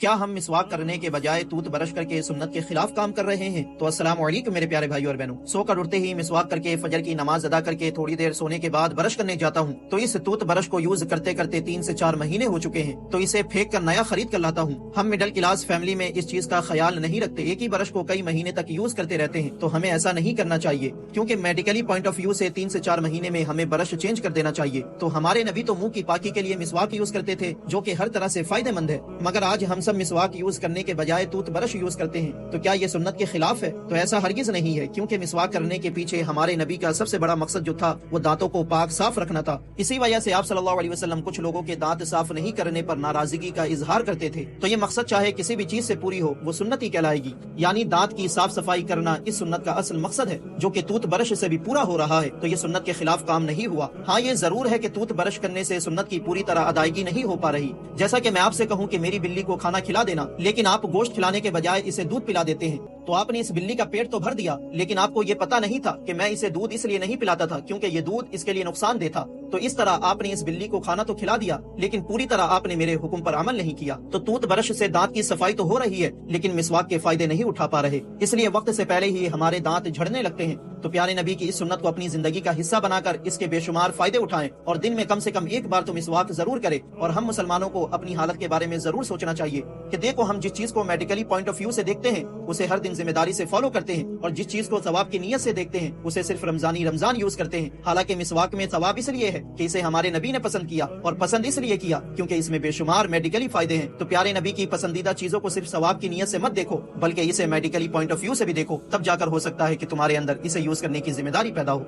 کیا ہم مسواک کرنے کے بجائے توت برش کر کے سنت کے خلاف کام کر رہے ہیں؟ تو السلام علیکم میرے پیارے بھائیو اور بہنوں، سو کر اٹھتے ہی مسواک کر کے فجر کی نماز ادا کر کے تھوڑی دیر سونے کے بعد برش کرنے جاتا ہوں تو اس توت برش کو یوز کرتے کرتے 3 سے 4 مہینے ہو چکے ہیں، تو اسے پھینک کر نیا خرید کر لاتا ہوں۔ ہم مڈل کلاس فیملی میں اس چیز کا خیال نہیں رکھتے، ایک ہی برش کو کئی مہینے تک یوز کرتے رہتے ہیں، تو ہمیں ایسا نہیں کرنا چاہیے، کیونکہ میڈیکلی پوائنٹ آف ویو سے 3 سے 4 مہینے میں ہمیں برش چینج کر دینا چاہیے۔ تو ہمارے نبی تو منہ کی پاکی کے لیے مسواک یوز کرتے تھے، جو کہ ہر طرح سے فائدہ مند ہے، مگر آج ہم سب مسواک یوز کرنے کے بجائے توت برش یوز کرتے ہیں، تو کیا یہ سنت کے خلاف ہے؟ تو ایسا ہرگز نہیں ہے، کیونکہ مسواک کرنے کے پیچھے ہمارے نبی کا سب سے بڑا مقصد جو تھا وہ دانتوں کو پاک صاف رکھنا تھا۔ اسی وجہ سے آپ صلی اللہ علیہ وسلم کچھ لوگوں کے دانت صاف نہیں کرنے پر ناراضگی کا اظہار کرتے تھے، تو یہ مقصد چاہے کسی بھی چیز سے پوری ہو وہ سنت ہی کہلائے گی، یعنی دانت کی صاف صفائی کرنا اس سنت کا اصل مقصد ہے، جو کہ توت برش سے بھی پورا ہو رہا ہے، تو یہ سنت کے خلاف کام نہیں ہوا۔ ہاں یہ ضرور ہے کہ توت برش کرنے سے سنت کی پوری طرح ادائیگی نہیں ہو پا رہی، جیسا کہ میں آپ سے کہوں کہ میری بلی کو کھانا کھلا دینا، لیکن آپ گوشت کھلانے کے بجائے اسے دودھ پلا دیتے ہیں، تو آپ نے اس بلی کا پیٹ تو بھر دیا، لیکن آپ کو یہ پتا نہیں تھا کہ میں اسے دودھ اس لیے نہیں پلاتا تھا کیونکہ یہ دودھ اس کے لیے نقصان دہ تھا، تو اس طرح آپ نے اس بلی کو کھانا تو کھلا دیا لیکن پوری طرح آپ نے میرے حکم پر عمل نہیں کیا۔ تو توت برش سے دانت کی صفائی تو ہو رہی ہے لیکن مسواک کے فائدے نہیں اٹھا پا رہے، اس لیے وقت سے پہلے ہی ہمارے دانت جھڑنے لگتے ہیں۔ تو پیارے نبی کی اس سنت کو اپنی زندگی کا حصہ بنا کر اس کے بے شمار فائدے اٹھائیں، اور دن میں کم سے کم ایک بار تو مسواک ضرور کریں۔ اور ہم مسلمانوں کو اپنی حالت کے بارے میں ضرور سوچنا چاہیے کہ دیکھو ہم جس چیز کو میڈیکلی پوائنٹ آف ویو سے دیکھتے ہیں اسے ہر دن ذمہ داری سے فالو کرتے ہیں، اور جس چیز کو ثواب کی نیت سے دیکھتے ہیں اسے صرف رمضان یوز کرتے ہیں۔ حالانکہ مسواک میں ثواب اس لیے ہے کہ اسے ہمارے نبی نے پسند کیا، اور پسند اس لیے کیا کیونکہ اس میں بے شمار میڈیکلی فائدے ہیں۔ تو پیارے نبی کی پسندیدہ چیزوں کو صرف ثواب کی نیت سے مت دیکھو بلکہ اسے میڈیکلی پوائنٹ آف ویو سے بھی دیکھو، تب جا کر ہو سکتا ہے کہ تمہارے اندر اسے یوز کرنے کی ذمہ داری پیدا ہو۔